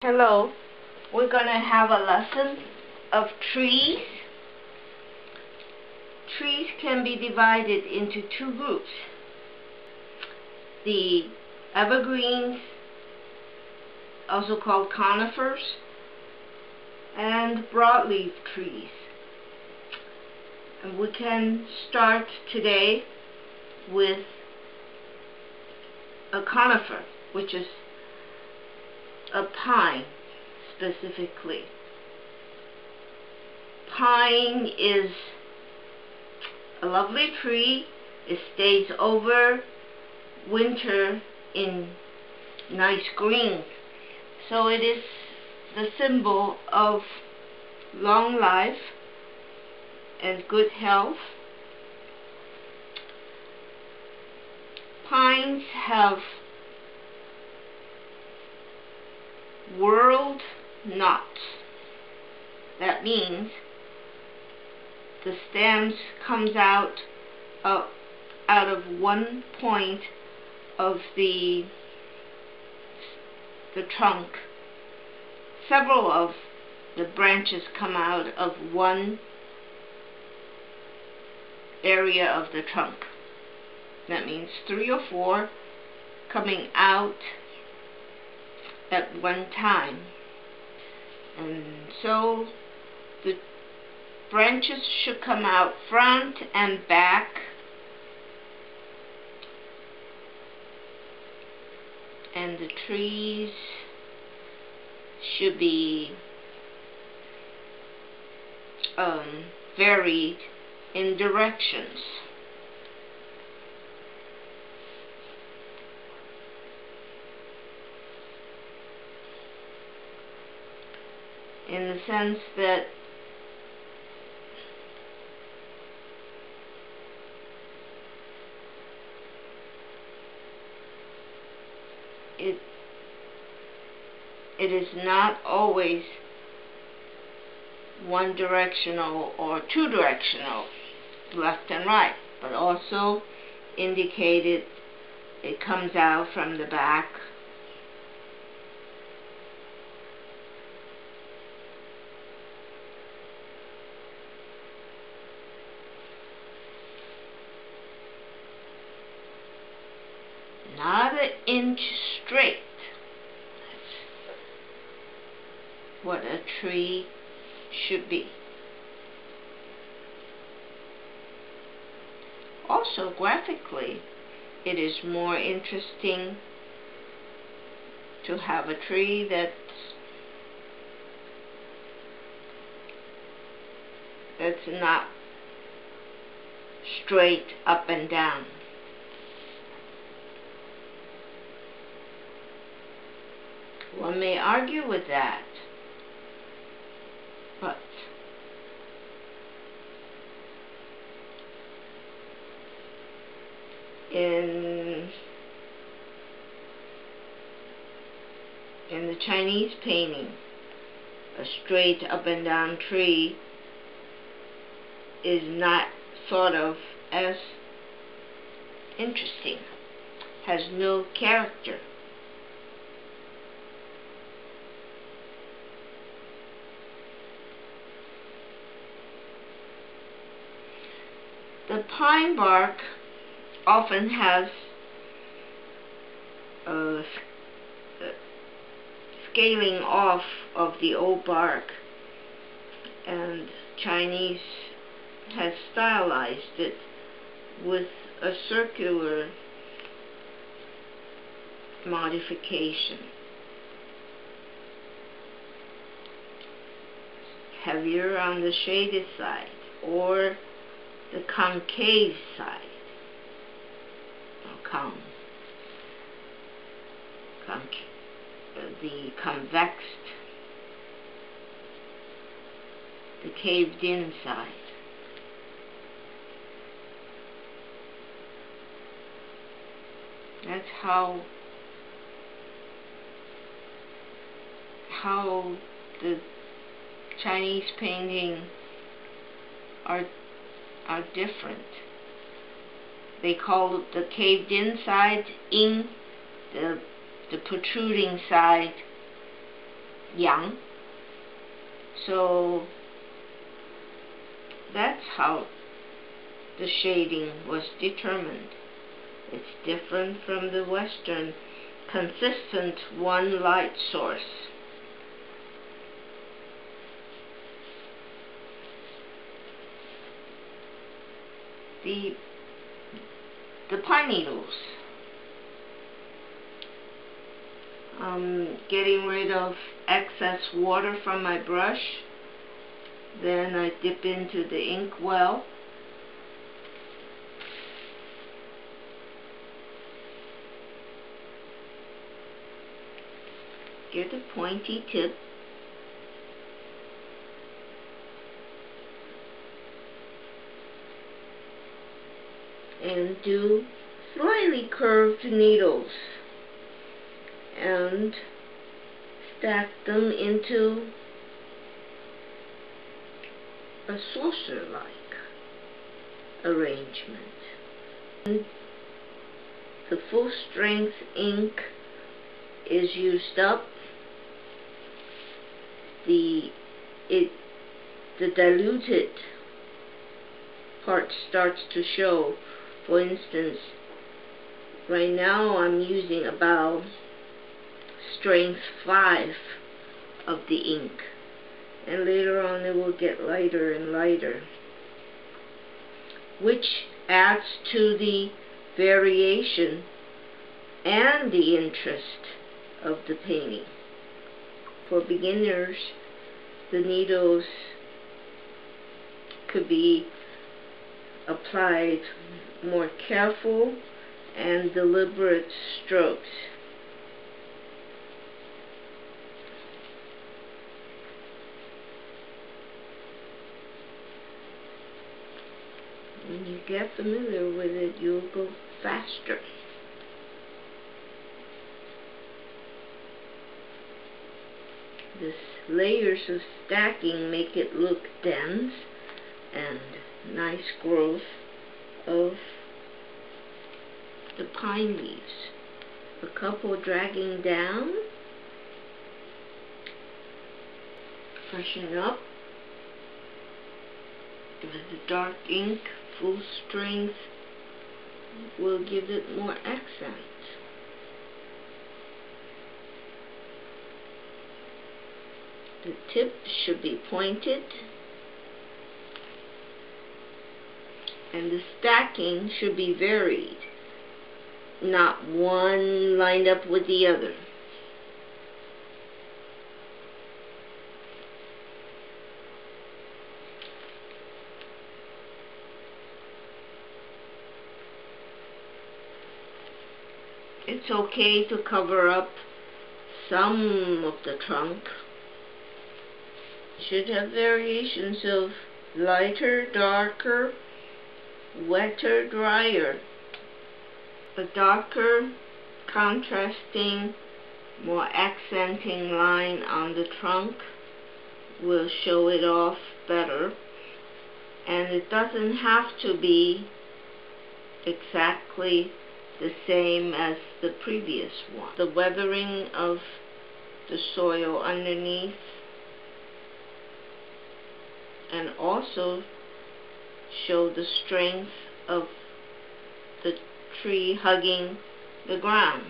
Hello, we're going to have a lesson of trees. Trees can be divided into two groups. The evergreens, also called conifers, and broadleaf trees. And we can start today with a conifer, which is a pine specifically. Pine is a lovely tree. It stays over winter in nice green. So it is the symbol of long life and good health. Pines have whorled knots. That means the stems comes out of one point of the trunk. Several of the branches come out of one area of the trunk. That means 3 or 4 coming out at one time. And so the branches should come out front and back, and the trees should be varied in directions. In the sense that it is not always one directional or two directional, left and right, but also indicated it comes out from the back. Not an inch straight. That's what a tree should be. Also, graphically, it is more interesting to have a tree that's not straight up and down. One may argue with that, but in the Chinese painting, a straight up and down tree is not thought of as interesting, has no character. The pine bark often has a scaling off of the old bark, and Chinese has stylized it with a circular modification. Heavier on the shaded side, or the concave side, or the convexed, the caved in side. That's how the Chinese painting are different. They call the caved in side yin, the protruding side yang. So that's how the shading was determined. It's different from the Western consistent one light source. The pine needles. I'm getting rid of excess water from my brush. Then I dip into the ink well. Get a pointy tip. And do slightly curved needles and stack them into a saucer-like arrangement. And the full-strength ink is used up. The diluted part starts to show. For instance, right now I'm using about strength 5 of the ink, and later on it will get lighter and lighter, which adds to the variation and the interest of the painting. For beginners, the needles could be applied more careful and deliberate strokes. When you get familiar with it, you'll go faster. This layers of stacking make it look dense and nice growth of the pine leaves. A couple dragging down, freshen up with the dark ink. Full strength will give it more accent. The tip should be pointed, and the stacking should be varied, not one lined up with the other. It's okay to cover up some of the trunk. You should have variations of lighter, darker, wetter, drier. A darker, contrasting, more accenting line on the trunk will show it off better, and it doesn't have to be exactly the same as the previous one. The weathering of the soil underneath, and also show the strength of the tree hugging the ground.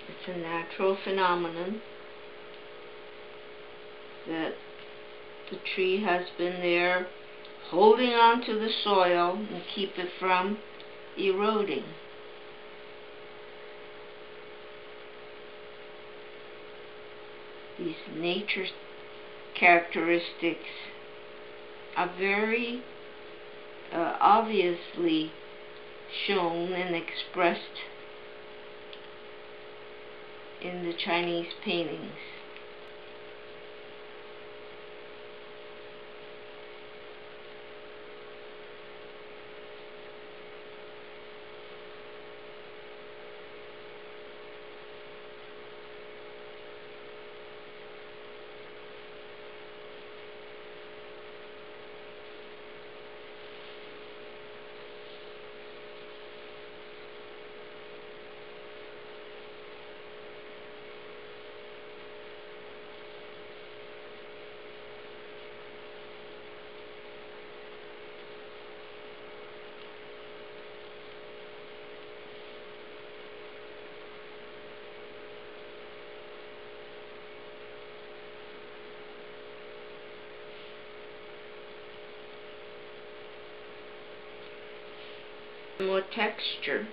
It's a natural phenomenon that the tree has been there holding on to the soil and keep it from eroding. These nature characteristics are very obviously shown and expressed in the Chinese paintings. more texture.